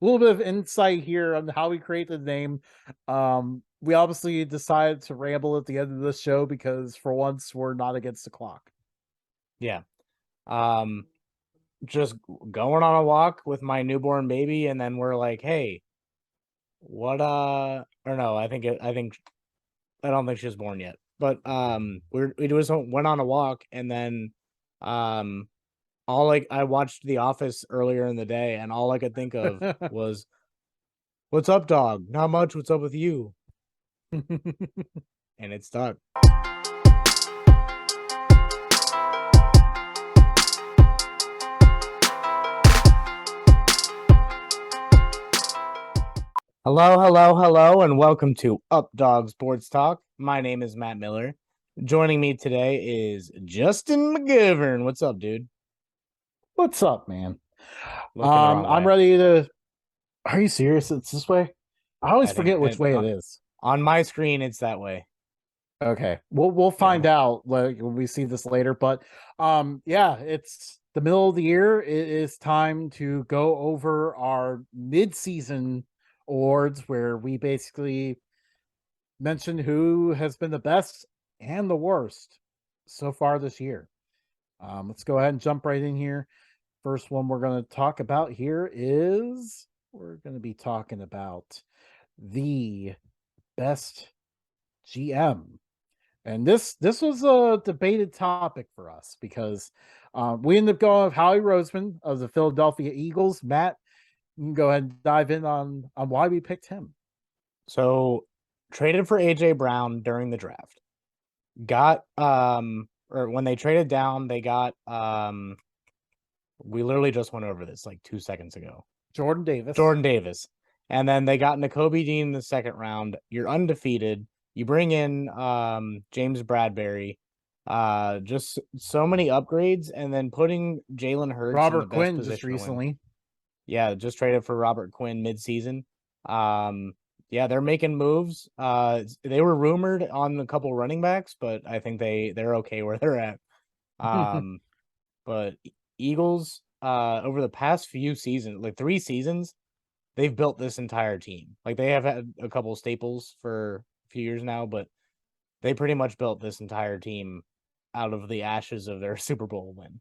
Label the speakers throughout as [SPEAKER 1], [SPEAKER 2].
[SPEAKER 1] little bit of insight here on how we create the name. We obviously decided to ramble at the end of the show because for once we're not against the clock.
[SPEAKER 2] Yeah. Um, just going on a walk with my newborn baby, and then we're like, "Hey, what?" Or no, I don't think she was born yet. But we just went on a walk, and then um, I watched The Office earlier in the day, and all I could think of was, "What's up, dog? Not much. What's up with you?" And it stuck. Hello, hello, hello, and welcome to Updog Sports Talk. My name is Matt Miller. Joining me today is Justin McGivern. What's up, dude?
[SPEAKER 1] What's up, man?
[SPEAKER 2] Looking the wrong
[SPEAKER 1] I'm
[SPEAKER 2] way.
[SPEAKER 1] ready to. Are you serious? It's this way. I always
[SPEAKER 2] I think
[SPEAKER 1] forget which way it is.
[SPEAKER 2] on my screen it's that way.
[SPEAKER 1] Okay, we'll find
[SPEAKER 2] Yeah.
[SPEAKER 1] out like when we see this later. But yeah, it's the middle of the year. It is time to go over our mid-season awards, where we basically mention who has been the best and the worst so far this year. Let's go ahead and jump right in here. First one we're going to talk about here is we're going to be talking about the best GM. And this was a debated topic for us because we ended up going with Howie Roseman of the Philadelphia Eagles. Matt, you can go ahead and dive in on why we picked him.
[SPEAKER 2] So traded for AJ Brown during the draft. Got or when they traded down, they got we literally just went over this like 2 seconds ago.
[SPEAKER 1] Jordan Davis.
[SPEAKER 2] Jordan Davis. And then they got Nakobe Dean in the second round. You're undefeated. You bring in James Bradbury. Just so many upgrades, and then putting Jalen Hurts in the
[SPEAKER 1] Robert
[SPEAKER 2] best
[SPEAKER 1] Quinn just
[SPEAKER 2] position to win.
[SPEAKER 1] recently.
[SPEAKER 2] Yeah, just traded for Robert Quinn mid-season. Yeah, they're making moves. They were rumored on a couple running backs, but I think they're okay where they're at. But Eagles, over the past few seasons, like 3 seasons, they've built this entire team. Like they have had a couple staples for a few years now, but they pretty much built this entire team out of the ashes of their Super Bowl win.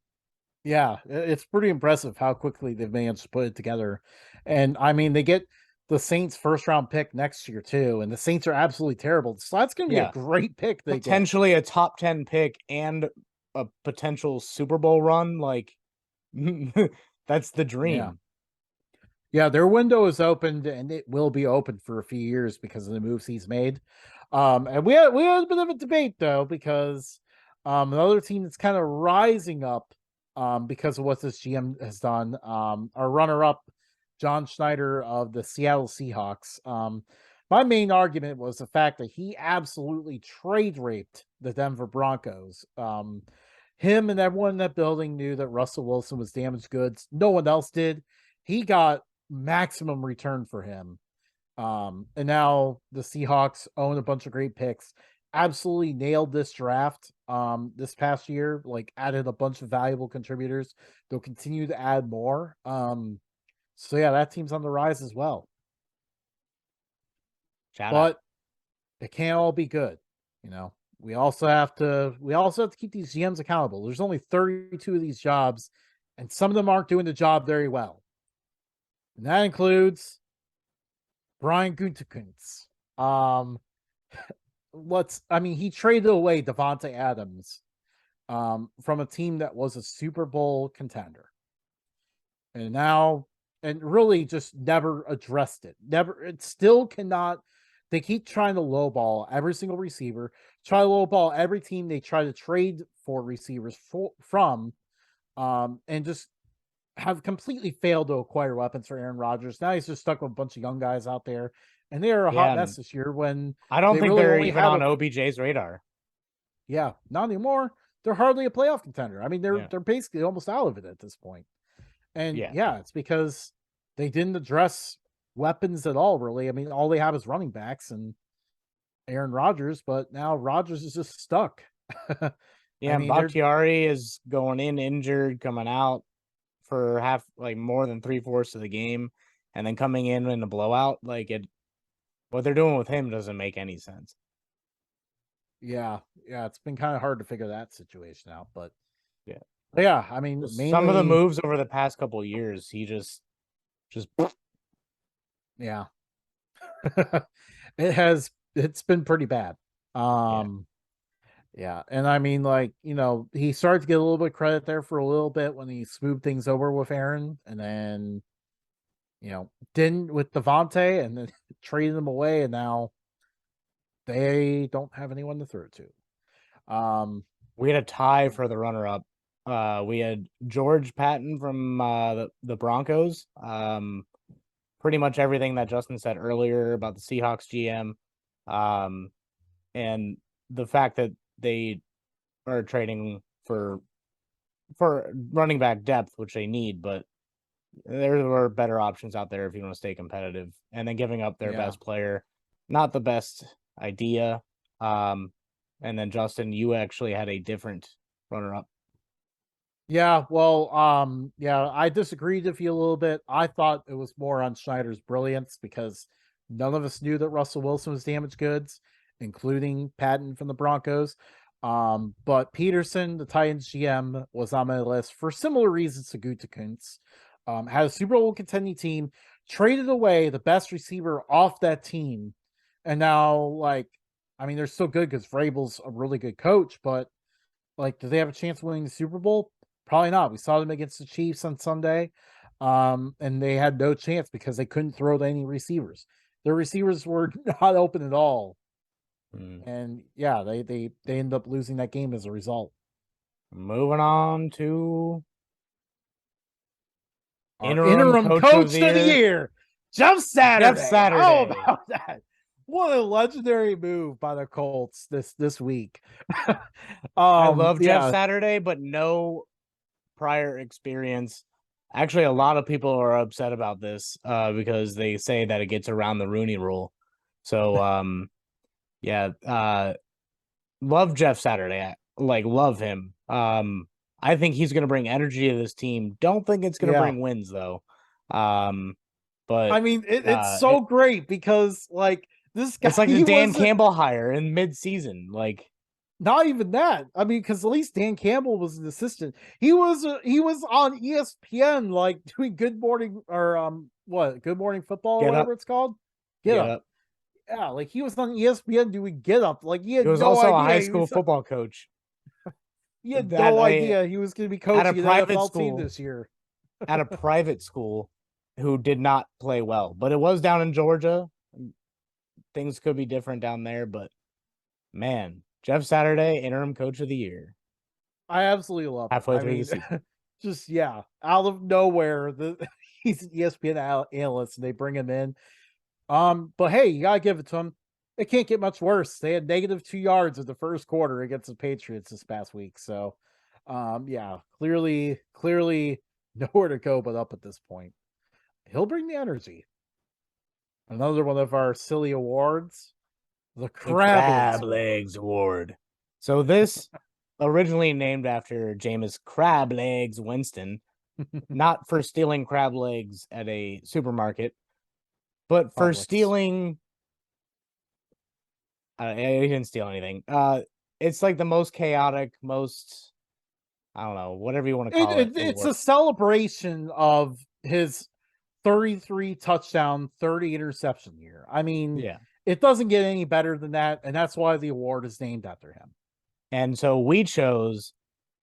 [SPEAKER 1] Yeah, it's pretty impressive how quickly they've managed to put it together. And I mean, they get the Saints first round pick next year too, and the Saints are absolutely terrible. So that's going to be a
[SPEAKER 2] Yeah,
[SPEAKER 1] great pick they get.
[SPEAKER 2] potentially a top 10 pick and a potential Super Bowl run. Like that's the
[SPEAKER 1] Yeah.
[SPEAKER 2] dream.
[SPEAKER 1] Yeah, their window is opened and it will be open for a few years because of the moves he's made. And we had a bit of a debate though, because another team that's kind of rising up because of what this GM has done. Our runner up, John Schneider of the Seattle Seahawks. My main argument was the fact that he absolutely trade raped the Denver Broncos. Him and everyone in that building knew that Russell Wilson was damaged goods. No one else did. He got maximum return for him. And now the Seahawks own a bunch of great picks. Absolutely nailed this draft this past year, like added a bunch of valuable contributors. They'll continue to add more. So yeah, that team's on the rise as well.
[SPEAKER 2] Shout out.
[SPEAKER 1] But it can't all be good, you know. We also have to keep these GMs accountable. There's only 32 of these jobs, and some of them aren't doing the job very well. And that includes Brian Gutekunst. Um, he traded away Devontae Adams from a team that was a Super Bowl contender. And really just never addressed it. It still cannot. They keep trying to lowball every single receiver, try to lowball every team they try to trade for receivers from, and just have completely failed to acquire weapons for Aaron Rodgers. Now he's just stuck with a bunch of young guys out there, and they are a hot
[SPEAKER 2] Yeah,
[SPEAKER 1] mess this year when
[SPEAKER 2] I don't
[SPEAKER 1] they
[SPEAKER 2] think
[SPEAKER 1] really
[SPEAKER 2] they're
[SPEAKER 1] only
[SPEAKER 2] even
[SPEAKER 1] have
[SPEAKER 2] on
[SPEAKER 1] a
[SPEAKER 2] OBJ's radar.
[SPEAKER 1] yeah, not anymore. They're hardly a playoff contender. I mean,
[SPEAKER 2] Yeah.
[SPEAKER 1] they're basically almost out of it at this point. And
[SPEAKER 2] Yeah.
[SPEAKER 1] yeah, it's because they didn't address weapons at all, really. I mean, all they have is running backs and Aaron Rodgers, but now Rodgers is just stuck. I
[SPEAKER 2] Yeah, and
[SPEAKER 1] mean, they're
[SPEAKER 2] Bakhtiari is going in injured, coming out for half, like more than 3/4 of the game. and then coming in a blowout, what they're doing with him doesn't make any sense.
[SPEAKER 1] Yeah, it's been kind of hard to figure that situation out, but
[SPEAKER 2] Yeah.
[SPEAKER 1] yeah, I mean,
[SPEAKER 2] Some of the
[SPEAKER 1] mainly,
[SPEAKER 2] moves over the past couple of years, he just
[SPEAKER 1] yeah, it's been pretty bad. Yeah, and I mean, like, he started to get a little bit of credit there for a little bit when he smoothed things over with Aaron, and then didn't with Devontae, and then traded him away, and now they don't have anyone to throw to.
[SPEAKER 2] we had a tie for the runner-up. We had George Patton from the Broncos. Pretty much everything that Justin said earlier about the Seahawks GM, and the fact that they are trading for running back depth, which they need, but there were better options out there if you want to stay competitive. And then giving up their best player, not the best idea. And then Justin, you actually had a different runner-up.
[SPEAKER 1] Yeah, well, I disagreed with you a little bit. I thought it was more on Schneider's brilliance because none of us knew that Russell Wilson was damaged goods, including Patton from the Broncos. But Peterson, the Titans GM, was on my list for similar reasons to Gutekunst. Had a Super Bowl contending team, traded away the best receiver off that team, and now, I mean, they're still good because Vrabel's a really good coach, but do they have a chance of winning the Super Bowl? Probably not. We saw them against the Chiefs on Sunday, and they had no chance because they couldn't throw to any receivers. Their receivers were not open at all, and yeah, they ended up losing that game as a result.
[SPEAKER 2] Moving on to
[SPEAKER 1] Our interim coach of the year, Jeff Saturday. How about that? What a legendary move by the Colts this week.
[SPEAKER 2] I love Jeff Saturday, but no prior experience. Actually, a lot of people are upset about this because they say that it gets around the Rooney Rule. So, love Jeff Saturday. Love him. I think he's going to bring energy to this team. Don't think it's going to bring wins, though. But
[SPEAKER 1] I mean, it's so great because, this guy,
[SPEAKER 2] it's like the Dan Campbell hire in mid-season.
[SPEAKER 1] Not even that. I mean, because at least Dan Campbell was an assistant. He was on ESPN, doing Good Morning or Good Morning Football or whatever it's called. Get Up. Yeah, he was on ESPN doing Get Up. He had
[SPEAKER 2] was
[SPEAKER 1] no
[SPEAKER 2] also
[SPEAKER 1] idea
[SPEAKER 2] a high school football coach.
[SPEAKER 1] He had no idea he was going to be coaching an NFL team this year.
[SPEAKER 2] At a private school who did not play well, but it was down in Georgia. Things could be different down there, but man, Jeff Saturday, interim coach of the year.
[SPEAKER 1] I absolutely love it.
[SPEAKER 2] Halfway through the season.
[SPEAKER 1] Just, out of nowhere, he's an ESPN analyst, and they bring him in. But hey, you gotta give it to him. It can't get much worse. They had -2 yards in the first quarter against the Patriots this past week. So, clearly nowhere to go but up at this point. He'll bring the energy. Another one of our silly awards, the Crab
[SPEAKER 2] Legs Award. So this originally named after Jameis Crab Legs Winston, not for stealing crab legs at a supermarket, but for stealing. He didn't steal anything. It's the most chaotic, most, I don't know, whatever you want to call it.
[SPEAKER 1] It's a celebration of his 33 touchdown, 30 interception year. I mean, it doesn't get any better than that, and that's why the award is named after him.
[SPEAKER 2] And so we chose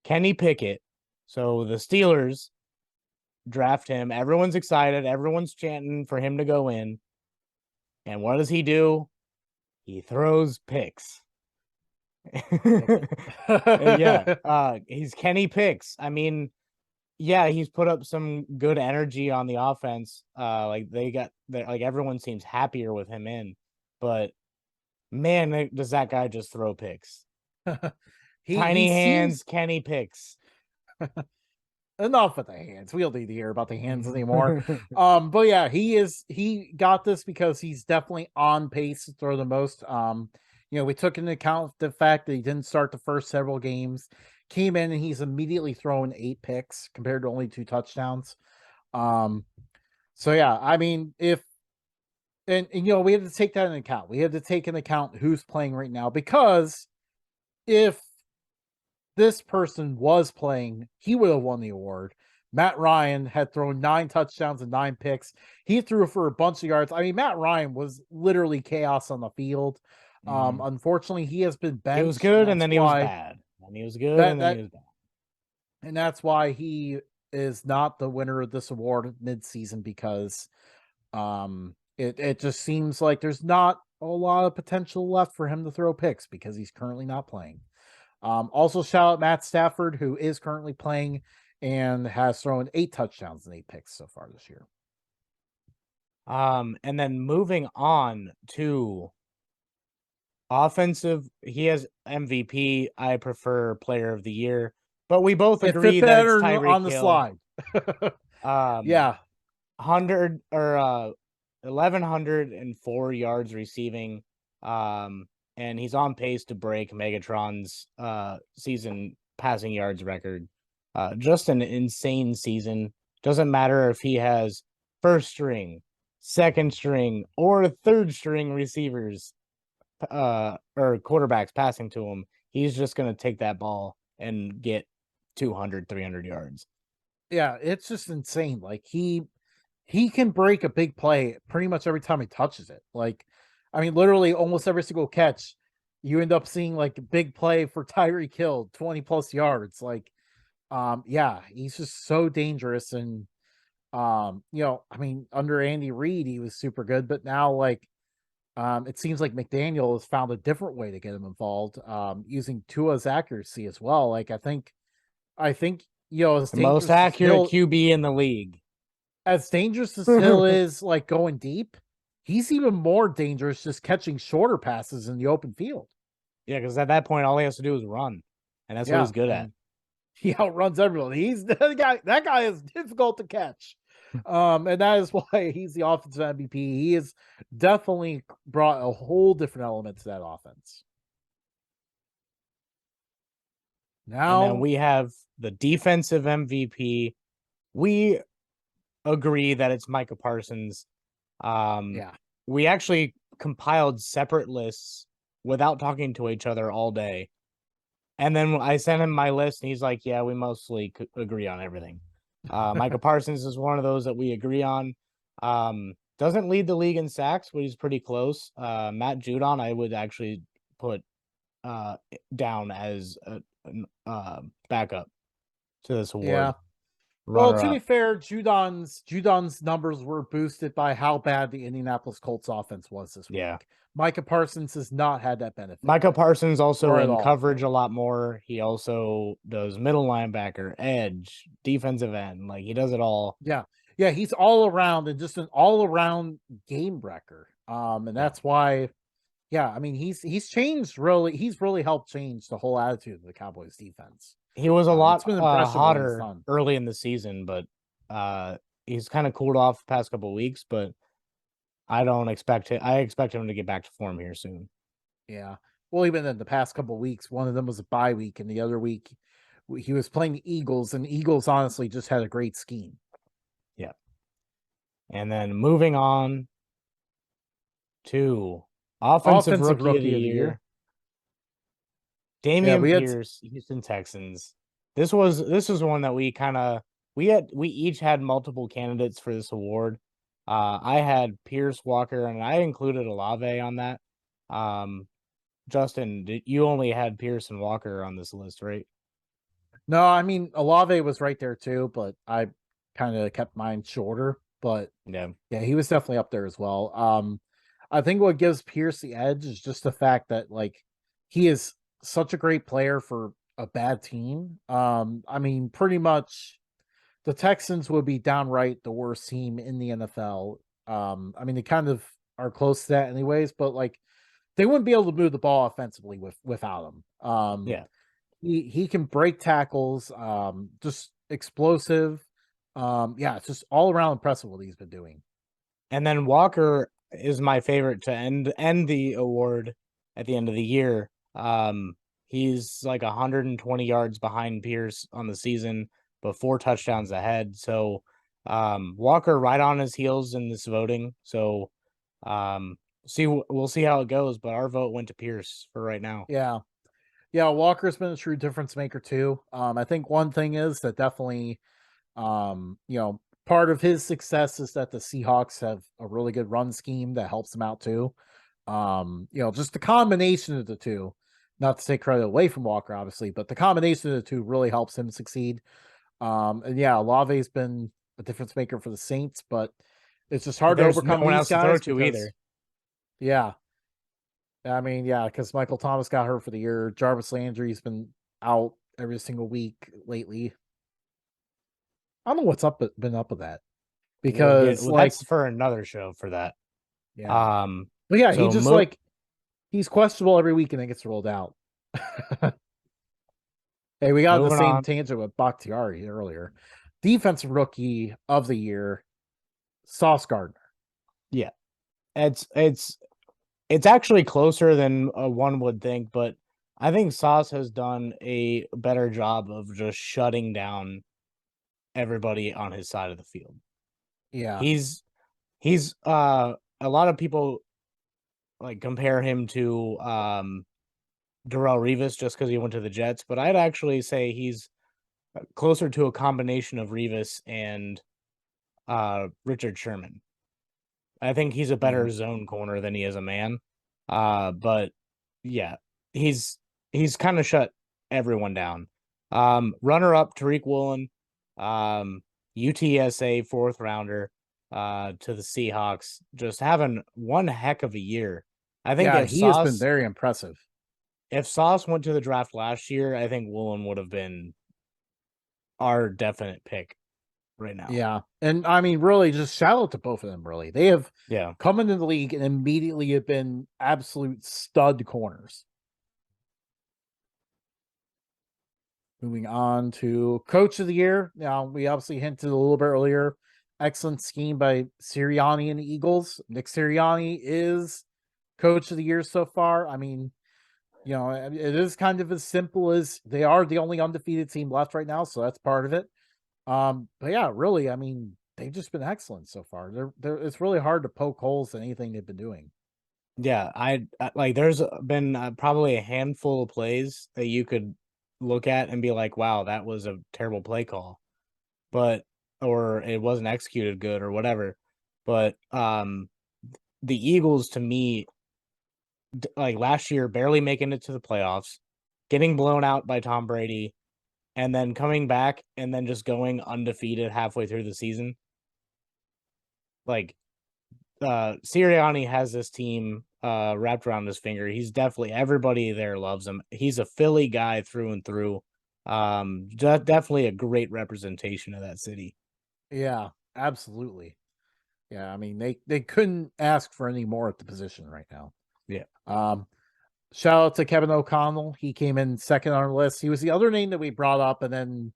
[SPEAKER 2] Kenny Pickett. So the Steelers draft him. Everyone's excited. Everyone's chanting for him to go in. And what does he do? He throws picks. He's Kenny Picks. I mean, he's put up some good energy on the offense. Everyone seems happier with him in, but man, does that guy just throw picks? Tiny hands, Kenny Picks.
[SPEAKER 1] Enough with the hands. We don't need to hear about the hands anymore. But yeah, he got this because he's definitely on pace to throw the most. We took into account the fact that he didn't start the first several games, came in and he's immediately throwing 8 picks compared to only 2 touchdowns. So yeah, I mean, if and you know, we have to take that into account. We have to take into account who's playing right now, because if this person was playing, he would have won the award. Matt Ryan had thrown 9 touchdowns and 9 picks. He threw for a bunch of yards. I mean, Matt Ryan was literally chaos on the field. Unfortunately, he has been
[SPEAKER 2] He was
[SPEAKER 1] benched, and
[SPEAKER 2] good, and
[SPEAKER 1] that's
[SPEAKER 2] then he was
[SPEAKER 1] why
[SPEAKER 2] bad. And he was good,
[SPEAKER 1] that
[SPEAKER 2] and then he
[SPEAKER 1] that
[SPEAKER 2] was bad.
[SPEAKER 1] and that's why he is not the winner of this award mid-season, because it just seems like there's not a lot of potential left for him to throw picks because he's currently not playing. Also, shout out Matt Stafford, who is currently playing and has thrown 8 touchdowns and 8 picks so far this year.
[SPEAKER 2] And then moving on to offensive, he has MVP. I prefer Player of the Year, but we both
[SPEAKER 1] It fit
[SPEAKER 2] agree that it's
[SPEAKER 1] better
[SPEAKER 2] Tyreek
[SPEAKER 1] on the
[SPEAKER 2] Hill.
[SPEAKER 1] slide.
[SPEAKER 2] Um,
[SPEAKER 1] Yeah,
[SPEAKER 2] 100 or 1,104 yards receiving. And he's on pace to break Megatron's season passing yards record. Just an insane season. Doesn't matter if he has first string, second string, or third string receivers or quarterbacks passing to him. He's just going to take that ball and get 200, 300 yards.
[SPEAKER 1] yeah, it's just insane. Like he can break a big play pretty much every time he touches it. Like, I mean, literally almost every single catch, you end up seeing like a big play for Tyreek Hill, 20 plus yards. Like, yeah, he's just so dangerous. And you know, I mean, under Andy Reid, he was super good, but now like it seems like McDaniel has found a different way to get him involved, using Tua's accuracy as well. Like I think you know,
[SPEAKER 2] The most accurate QB in the league.
[SPEAKER 1] As dangerous as Hill is, like going deep, he's even more dangerous just catching shorter passes in the open field.
[SPEAKER 2] Yeah, because at that point, all he has to do is run, and that's what
[SPEAKER 1] Yeah,
[SPEAKER 2] he's good at.
[SPEAKER 1] and he outruns everyone. He's the guy. That guy is difficult to catch, and that is why he's the offensive MVP. He has definitely brought a whole different element to that offense.
[SPEAKER 2] And then
[SPEAKER 1] Now,
[SPEAKER 2] we have the defensive MVP. We agree that it's Micah Parsons.
[SPEAKER 1] yeah,
[SPEAKER 2] We actually compiled separate lists without talking to each other all day. And then I sent him my list, and he's like, yeah, we mostly agree on everything. Micah Parsons is one of those that we agree on. Doesn't lead the league in sacks, but he's pretty close. Matt Judon, I would actually put down as a backup to this award.
[SPEAKER 1] yeah. Well,
[SPEAKER 2] Runner
[SPEAKER 1] to be
[SPEAKER 2] up.
[SPEAKER 1] fair, Judon's numbers were boosted by how bad the Indianapolis Colts offense was this
[SPEAKER 2] Yeah.
[SPEAKER 1] week. Micah Parsons has not had that benefit.
[SPEAKER 2] Micah Parsons also
[SPEAKER 1] or at
[SPEAKER 2] in
[SPEAKER 1] all.
[SPEAKER 2] coverage a lot more. He also does middle linebacker, edge, defensive end. Like he does it all.
[SPEAKER 1] Yeah. Yeah, he's all around and just an all around game wrecker. And
[SPEAKER 2] Yeah.
[SPEAKER 1] that's why, yeah, I mean he's changed really, he's really helped change the whole attitude of the Cowboys defense.
[SPEAKER 2] He was a lot
[SPEAKER 1] It's been impressive what he's
[SPEAKER 2] hotter
[SPEAKER 1] done.
[SPEAKER 2] early in the season, but he's kind of cooled off the past couple of weeks, but I don't expect it. I expect him to get back to form here soon.
[SPEAKER 1] Yeah. Well, even in the past couple of weeks, one of them was a bye week, and the other week he was playing the Eagles, and the Eagles honestly just had a great scheme.
[SPEAKER 2] Yeah. And then moving on to offensive rookie of the year.
[SPEAKER 1] Yeah,
[SPEAKER 2] Dameon Pierce, Houston Texans. This was one that we each had multiple candidates for this award. I had Pierce, Walker, and I included Olave on that. Justin, you only had Pierce and Walker on this list, right?
[SPEAKER 1] No, I mean Olave was right there too, but I kind of kept mine shorter. But
[SPEAKER 2] Yeah.
[SPEAKER 1] yeah, he was definitely up there as well. I think what gives Pierce the edge is just the fact that like he is such a great player for a bad team. I mean, pretty much the Texans would be downright the worst team in the NFL. I mean, they kind of are close to that anyways, but like they wouldn't be able to move the ball offensively without him.
[SPEAKER 2] Yeah.
[SPEAKER 1] He can break tackles, just explosive. Yeah, it's just all around impressive what he's been doing.
[SPEAKER 2] And then Walker is my favorite to end the award at the end of the year. He's like 120 yards behind Pierce on the season, but 4 touchdowns ahead. So Walker right on his heels in this voting. So we'll see how it goes, but our vote went to Pierce for right now.
[SPEAKER 1] Yeah. Yeah, Walker's been a true difference maker too. I think one thing is that definitely part of his success is that the Seahawks have a really good run scheme that helps them out too. Just the combination of the two, not to take credit away from Walker, obviously, but the combination of the two really helps him succeed. And yeah, Olave's been a difference maker for the Saints, but it's just hard to
[SPEAKER 2] There's no
[SPEAKER 1] overcome
[SPEAKER 2] one
[SPEAKER 1] these
[SPEAKER 2] else to throw
[SPEAKER 1] guys
[SPEAKER 2] to
[SPEAKER 1] because,
[SPEAKER 2] either.
[SPEAKER 1] yeah, I mean, yeah, because Michael Thomas got hurt for the year. Jarvis Landry's been out every single week lately. I don't know what's been up with that because, like,
[SPEAKER 2] That's for another show for that.
[SPEAKER 1] yeah, but yeah, he
[SPEAKER 2] So
[SPEAKER 1] just like he's questionable every week and then gets rolled out. Hey, we got the
[SPEAKER 2] moving
[SPEAKER 1] same
[SPEAKER 2] on.
[SPEAKER 1] tangent with Bakhtiari earlier. Defensive rookie of the year, Sauce Gardner.
[SPEAKER 2] Yeah, it's actually closer than one would think, but I think Sauce has done a better job of just shutting down everybody on his side of the field.
[SPEAKER 1] Yeah,
[SPEAKER 2] He's a lot of people like compare him to Darrelle Revis just because he went to the Jets, but I'd actually say he's closer to a combination of Revis and Richard Sherman. I think he's a better zone corner than he is a man. But yeah, he's kind of shut everyone down. Runner up Tariq Woolen, UTSA 4th rounder to the Seahawks, just having one heck of a year. I think
[SPEAKER 1] yeah, he has been very impressive.
[SPEAKER 2] if Sauce went to the draft last year, I think Woolen would have been our definite pick right now.
[SPEAKER 1] Yeah, and I mean, really, just shout out to both of them. Really, they have
[SPEAKER 2] Yeah.
[SPEAKER 1] come into the league and immediately have been absolute stud corners. Moving on to Coach of the Year. Now, we obviously hinted a little bit earlier. Excellent scheme by Sirianni and the Eagles. Nick Sirianni is Coach of the Year so far. I mean, it is kind of as simple as they are the only undefeated team left right now, so that's part of it. But yeah, really, I mean, they've just been excellent so far. It's really hard to poke holes in anything they've been doing.
[SPEAKER 2] Yeah, I like. There's been probably a handful of plays that you could look at and be like, "Wow, that was a terrible play call," or it wasn't executed good or whatever. But the Eagles, to me, like last year, barely making it to the playoffs, getting blown out by Tom Brady, and then coming back and then just going undefeated halfway through the season. Like Sirianni has this team wrapped around his finger. He's definitely everybody there loves him. He's a Philly guy through and through. Definitely a great representation of that city.
[SPEAKER 1] Yeah, absolutely. Yeah, I mean, they couldn't ask for any more at the position right now.
[SPEAKER 2] Yeah.
[SPEAKER 1] Shout out to Kevin O'Connell. He came in second on our list. He was the other name that we brought up, and then,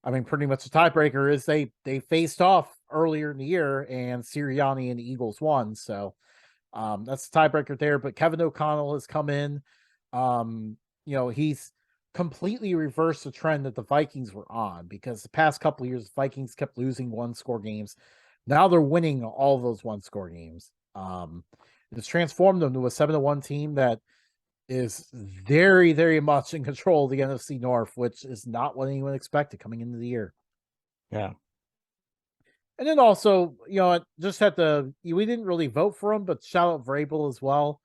[SPEAKER 1] I mean, pretty much the tiebreaker is they faced off earlier in the year, and Sirianni and the Eagles won. So that's the tiebreaker there. But Kevin O'Connell has come in. He's completely reversed the trend that the Vikings were on, because the past couple of years, the Vikings kept losing one-score games. Now they're winning all those one-score games. It's transformed them to a 7-1 team that is very, very much in control of the NFC North, which is not what anyone expected coming into the year.
[SPEAKER 2] Yeah.
[SPEAKER 1] And then also, just we didn't really vote for him, but shout out Vrabel as well.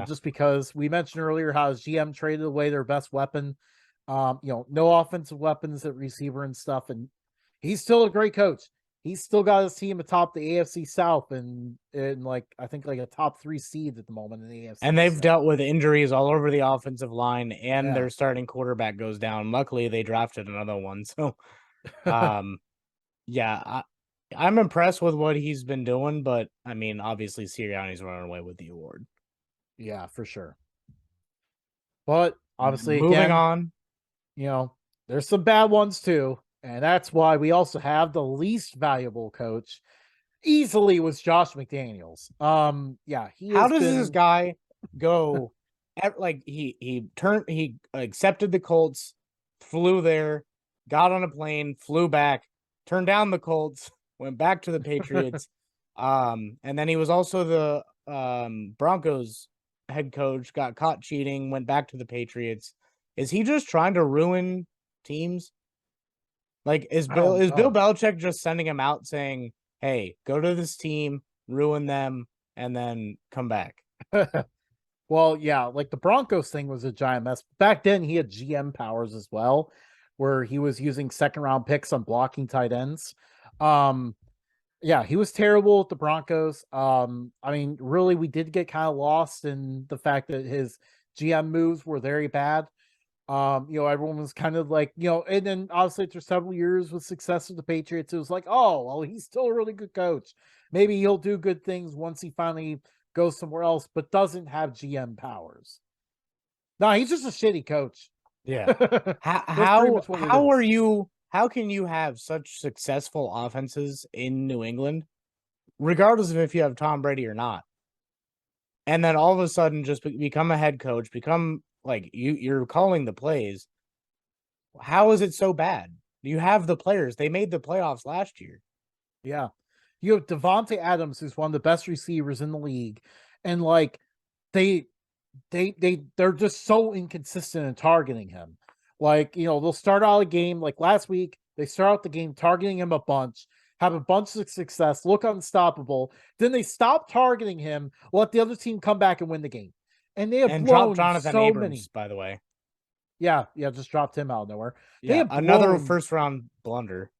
[SPEAKER 1] Just because we mentioned earlier how his GM traded away their best weapon. No offensive weapons at receiver and stuff. And he's still a great coach. He's still got his team atop the AFC South and like, I think like a top 3 seed at the moment in the AFC.
[SPEAKER 2] And they've dealt with injuries all over the offensive line, and their
[SPEAKER 1] Yeah.
[SPEAKER 2] starting quarterback goes down. Luckily, they drafted another one. So, yeah, I'm impressed with what he's been doing, but I mean, obviously, Sirianni's running away with the award.
[SPEAKER 1] Yeah, for sure. But obviously,
[SPEAKER 2] Moving
[SPEAKER 1] again,
[SPEAKER 2] on,
[SPEAKER 1] there's some bad ones too. And that's why we also have the least valuable coach easily was Josh McDaniels. Yeah,
[SPEAKER 2] how does this guy go? Like he accepted the Colts, flew there, got on a plane, flew back, turned down the Colts, went back to the Patriots. And then he was also the Broncos head coach, got caught cheating, went back to the Patriots. Is he just trying to ruin teams? Like, is
[SPEAKER 1] I
[SPEAKER 2] Bill
[SPEAKER 1] don't know.
[SPEAKER 2] Belichick just sending him out saying, "Hey, go to this team, ruin them, and then come back"?
[SPEAKER 1] Well, yeah, like the Broncos thing was a giant mess. Back then, he had GM powers as well, where he was using second round picks on blocking tight ends. Um, yeah, he was terrible at the Broncos. I mean, really, we did get kind of lost in the fact that his GM moves were very bad. Everyone was kind of like, and then obviously after several years with success with the Patriots, it was like, oh, well, he's still a really good coach. Maybe he'll do good things once he finally goes somewhere else, but doesn't have GM powers. No, he's just a shitty coach.
[SPEAKER 2] Yeah.
[SPEAKER 1] That's pretty much what it
[SPEAKER 2] How are
[SPEAKER 1] is.
[SPEAKER 2] you? How can you have such successful offenses in New England, regardless of if you have Tom Brady or not? And then all of a sudden, just become a head coach, become like you're calling the plays. How is it so bad? You have the players. They made the playoffs last year.
[SPEAKER 1] Yeah. You have Devontae Adams, who's one of the best receivers in the league, and like they they're just so inconsistent in targeting him. Like, they'll start out a game like last week, they start out the game targeting him a bunch, have a bunch of success, look unstoppable. Then they stop targeting him, let the other team come back and win the game. And they have
[SPEAKER 2] And drop
[SPEAKER 1] blown
[SPEAKER 2] Jonathan
[SPEAKER 1] so many.
[SPEAKER 2] Abrams, by the way.
[SPEAKER 1] Yeah, just dropped him out of nowhere. They
[SPEAKER 2] Yeah,
[SPEAKER 1] have
[SPEAKER 2] another
[SPEAKER 1] blown
[SPEAKER 2] first round blunder.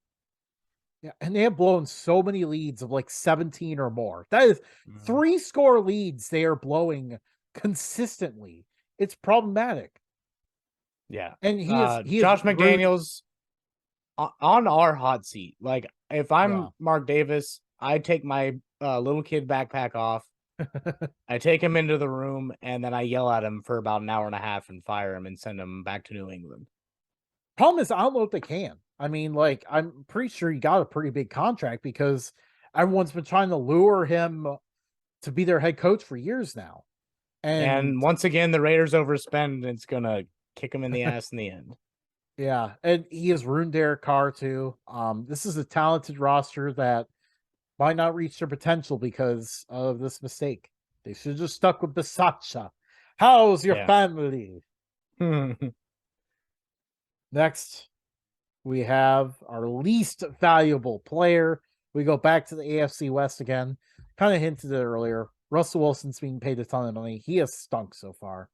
[SPEAKER 1] Yeah, and they have blown so many leads of like 17 or more. That is
[SPEAKER 2] Mhm.
[SPEAKER 1] 3 score leads they are blowing consistently. It's problematic.
[SPEAKER 2] Yeah.
[SPEAKER 1] And he is
[SPEAKER 2] Josh
[SPEAKER 1] rude.
[SPEAKER 2] McDaniels on our hot seat. Like, if I'm
[SPEAKER 1] Yeah.
[SPEAKER 2] Mark Davis, I take my little kid backpack off. I take him into the room and then I yell at him for about an hour and a half and fire him and send him back to New England.
[SPEAKER 1] Problem is, I don't know if they can. I mean, like, I'm pretty sure he got a pretty big contract because everyone's been trying to lure him to be their head coach for years now. And
[SPEAKER 2] And once again, the Raiders overspend and it's going to kick him in the ass in the end.
[SPEAKER 1] yeah, and he has ruined Derek Carr too. This is a talented roster that might not reach their potential because of this mistake. They should have just stuck with Bisaccia. How's your
[SPEAKER 2] Yeah.
[SPEAKER 1] family? Next, we have our least valuable player. We go back to the AFC West again. Kind of hinted it earlier. Russell Wilson's being paid a ton of money. He has stunk so far.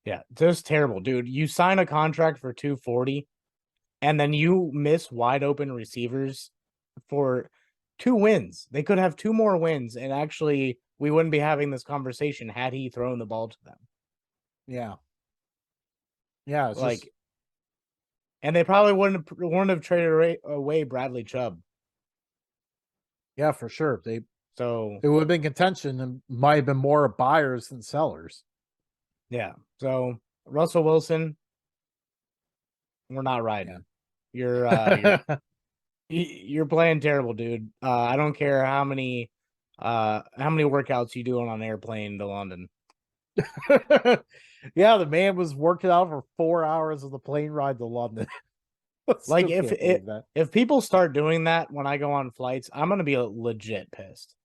[SPEAKER 2] Yeah, just terrible, dude. You sign a contract for 240 and then you miss wide open receivers for 2 wins. They could have 2 more wins, and actually, we wouldn't be having this conversation had he thrown the ball to them.
[SPEAKER 1] Yeah. Yeah, it's just
[SPEAKER 2] Like, and they probably wouldn't have traded away Bradley Chubb.
[SPEAKER 1] yeah, for sure.
[SPEAKER 2] So
[SPEAKER 1] It would have been contention and might have been more buyers than sellers.
[SPEAKER 2] yeah, so Russell Wilson, we're not
[SPEAKER 1] Yeah.
[SPEAKER 2] riding. You're playing terrible, dude. I don't care how many workouts you do on an airplane to London.
[SPEAKER 1] Yeah, the man was working out for 4 hours of the plane ride to London.
[SPEAKER 2] Like,
[SPEAKER 1] Still can't believe that.
[SPEAKER 2] if people start doing that when I go on flights, I'm gonna be legit pissed.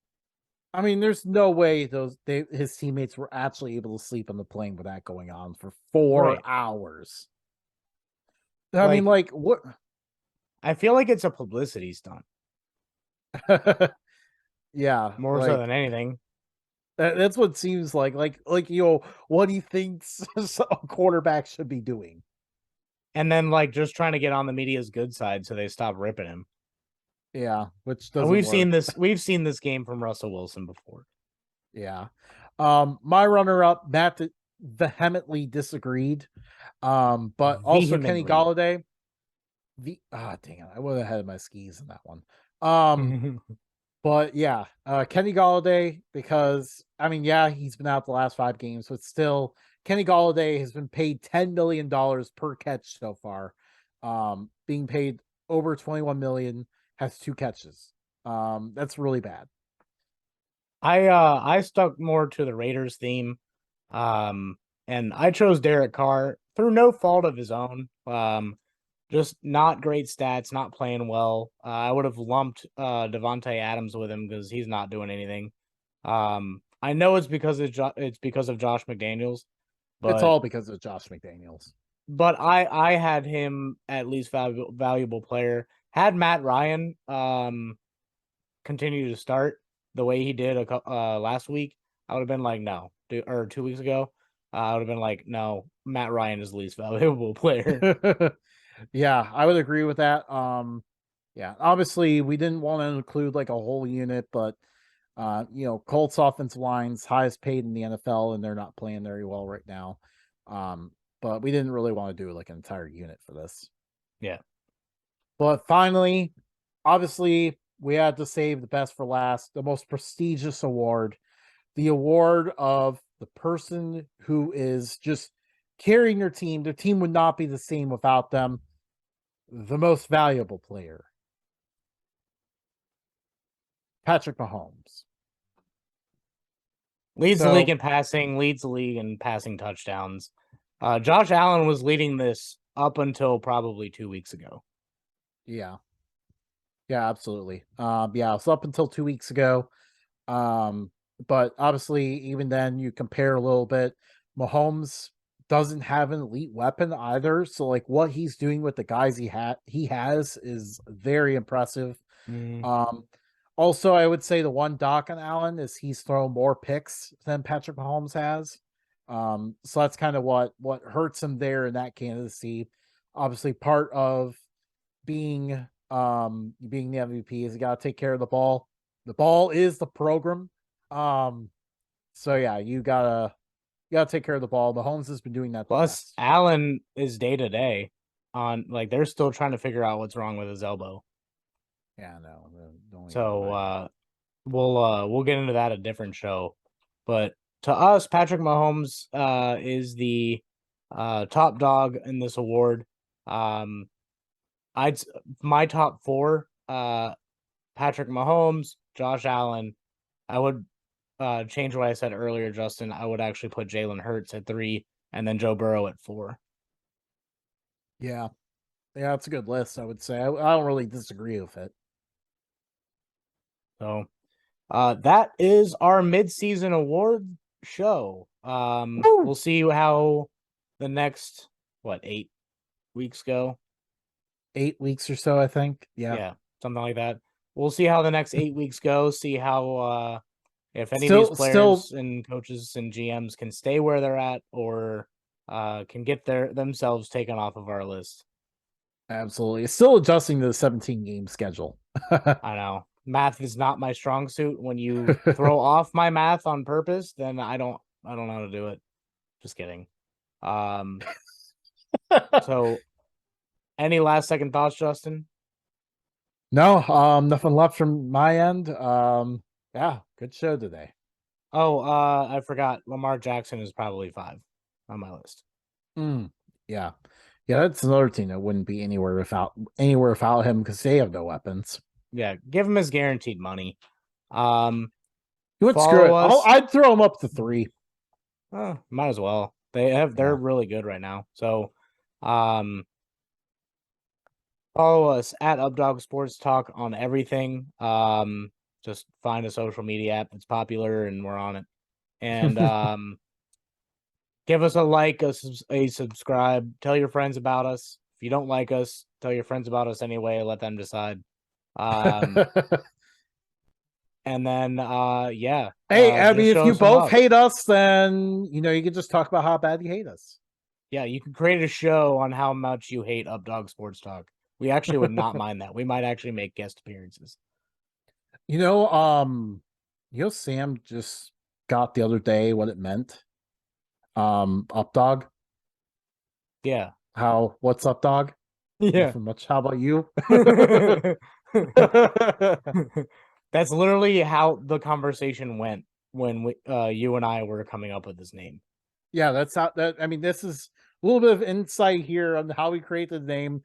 [SPEAKER 1] I mean, there's no way his teammates were actually able to sleep on the plane with that going on for four
[SPEAKER 2] Right.
[SPEAKER 1] hours. I mean,
[SPEAKER 2] Like,
[SPEAKER 1] like what?
[SPEAKER 2] I feel like it's a publicity stunt
[SPEAKER 1] Yeah,
[SPEAKER 2] more so
[SPEAKER 1] like
[SPEAKER 2] than anything.
[SPEAKER 1] that's what it seems like. What he thinks a quarterback should be doing.
[SPEAKER 2] And then, like, just trying to get on the media's good side so they stop ripping him.
[SPEAKER 1] Yeah, which
[SPEAKER 2] And
[SPEAKER 1] doesn't work.
[SPEAKER 2] we've seen this game from Russell Wilson before.
[SPEAKER 1] Yeah. My runner-up, Matt vehemently disagreed. But also Kenny
[SPEAKER 2] Vehemently.
[SPEAKER 1] Galladay. Dang it, I would have had my skis in that one. Um, but yeah, Kenny Galladay, because I mean, yeah, he's been out the last 5 games, but still, Kenny Galladay has been paid $10 million per catch so far. Being paid over 21 million, has 2 catches. That's really bad.
[SPEAKER 2] I stuck more to the Raiders theme. And I chose Derek Carr through no fault of his own. just not great stats, not playing well. I would have lumped Devontae Adams with him because he's not doing anything. I know it's because it's because of Josh McDaniels,
[SPEAKER 1] It's
[SPEAKER 2] but
[SPEAKER 1] all because of Josh McDaniels.
[SPEAKER 2] I had him at least valuable player. Had Matt Ryan continue to start the way he did last week, I would have been like no, or 2 weeks ago, I would have been like no, Matt Ryan is the least valuable player.
[SPEAKER 1] Yeah, I would agree with that. Yeah, obviously we didn't want to include like a whole unit, but Colts offensive line's highest paid in the NFL, and they're not playing very well right now. But we didn't really want to do like an entire unit for this.
[SPEAKER 2] Yeah.
[SPEAKER 1] But finally, obviously, we had to save the best for last, the most prestigious award, the award of the person who is just carrying their team. Their team would not be the same without them. The most valuable player, Patrick Mahomes.
[SPEAKER 2] Leads the league
[SPEAKER 1] So,
[SPEAKER 2] in passing, leads the league in passing touchdowns. Josh Allen was leading this up until probably 2 weeks ago.
[SPEAKER 1] yeah. Yeah, absolutely. Yeah, so up until 2 weeks ago. Um, but obviously, even then, you compare a little bit. Mahomes doesn't have an elite weapon either. So, like, what he's doing with the guys he has is very impressive.
[SPEAKER 2] Mm.
[SPEAKER 1] Um, Also, I would say the one dock on Allen is he's thrown more picks than Patrick Mahomes has. So that's kind of what hurts him there in that candidacy. Obviously, part of being the MVP is you got to take care of the ball. The ball is the program. So yeah, you gotta take care of the ball. Mahomes has been doing that the
[SPEAKER 2] Plus,
[SPEAKER 1] best.
[SPEAKER 2] Allen is day to day on like they're still trying to figure out what's wrong with his elbow.
[SPEAKER 1] Yeah, no, don't even
[SPEAKER 2] So
[SPEAKER 1] remind me.
[SPEAKER 2] we'll get into that a different show. But to us, Patrick Mahomes is the top dog in this award. Um, I'd my top four: Patrick Mahomes, Josh Allen. I would change what I said earlier, Justin. I would actually put Jalen Hurts at 3, and then Joe Burrow at 4.
[SPEAKER 1] Yeah, yeah, it's a good list. I would say I don't really disagree with it.
[SPEAKER 2] So that is our midseason award show.
[SPEAKER 1] Woo!
[SPEAKER 2] We'll see how the next 8 weeks go.
[SPEAKER 1] 8 weeks or so, I think. Yeah,
[SPEAKER 2] Yeah, something like that. We'll see how the next 8 weeks go. See how if any of these
[SPEAKER 1] still
[SPEAKER 2] players and coaches and GMs can stay where they're at or can get themselves taken off of our list.
[SPEAKER 1] absolutely still adjusting to the 17 game schedule.
[SPEAKER 2] I know math is not my strong suit. When you throw off my math on purpose, then I don't know how to do it. Just kidding. Um, so any last second thoughts, Justin?
[SPEAKER 1] No, nothing left from my end. Yeah, good show today.
[SPEAKER 2] Oh, I forgot. Lamar Jackson is probably 5 on my list.
[SPEAKER 1] Mm, yeah, yeah, that's another team that wouldn't be anywhere without him because they have no weapons.
[SPEAKER 2] Yeah, give him his guaranteed money. Um,
[SPEAKER 1] You would screw
[SPEAKER 2] follow
[SPEAKER 1] it.
[SPEAKER 2] us.
[SPEAKER 1] I'd throw him up to 3.
[SPEAKER 2] Might as well. They're
[SPEAKER 1] Yeah.
[SPEAKER 2] really good right now. So, um, follow us at Updog Sports Talk on everything. Just find a social media app that's popular and we're on it. And give us a like, a subscribe. Tell your friends about us. If you don't like us, tell your friends about us anyway. Let them decide. Um, and then yeah,
[SPEAKER 1] Hey, I mean,
[SPEAKER 2] just
[SPEAKER 1] if
[SPEAKER 2] show
[SPEAKER 1] you
[SPEAKER 2] us some
[SPEAKER 1] both
[SPEAKER 2] love.
[SPEAKER 1] hate us, then you can just talk about how bad you hate us.
[SPEAKER 2] Yeah, you could create a show on how much you hate Updog Sports Talk. We actually would not mind that. We might actually make guest appearances.
[SPEAKER 1] You know, um, Sam just got the other day what it meant. Updog.
[SPEAKER 2] Yeah.
[SPEAKER 1] What's up, dog?
[SPEAKER 2] Yeah.
[SPEAKER 1] Nothing much. How about you?
[SPEAKER 2] That's literally how the conversation went when you and I were coming up with this name.
[SPEAKER 1] Yeah, that's how that I mean, this is a little bit of insight here on how we created the name.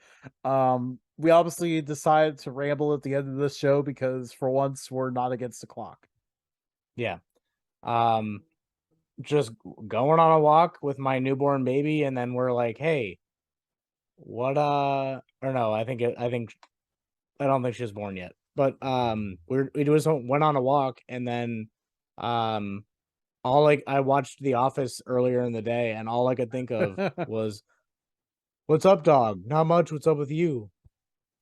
[SPEAKER 1] We obviously decided to ramble at the end of this show because for once we're not against the clock.
[SPEAKER 2] Yeah. Um, just going on a walk with my newborn baby, and then we're like, hey, what or no, I don't think she was born yet. But we just went on a walk, and then I watched The Office earlier in the day, and all I could think of was, "What's up, dog? Not much. What's up with you?"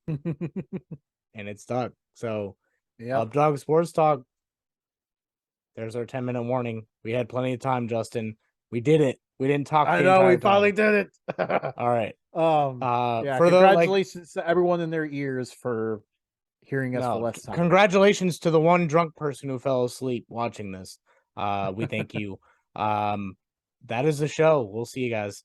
[SPEAKER 2] And it stuck. So,
[SPEAKER 1] Yep.
[SPEAKER 2] Updog Sports Talk. There's our 10-minute warning. We had plenty of time, Justin. We did it. We didn't talk
[SPEAKER 1] I
[SPEAKER 2] the
[SPEAKER 1] know we
[SPEAKER 2] entire
[SPEAKER 1] finally
[SPEAKER 2] time.
[SPEAKER 1] did it.
[SPEAKER 2] All right.
[SPEAKER 1] Yeah,
[SPEAKER 2] For the
[SPEAKER 1] congratulations to everyone in their ears for hearing us for less time.
[SPEAKER 2] congratulations to the one drunk person who fell asleep watching this. We thank you. That is the show. We'll see you guys.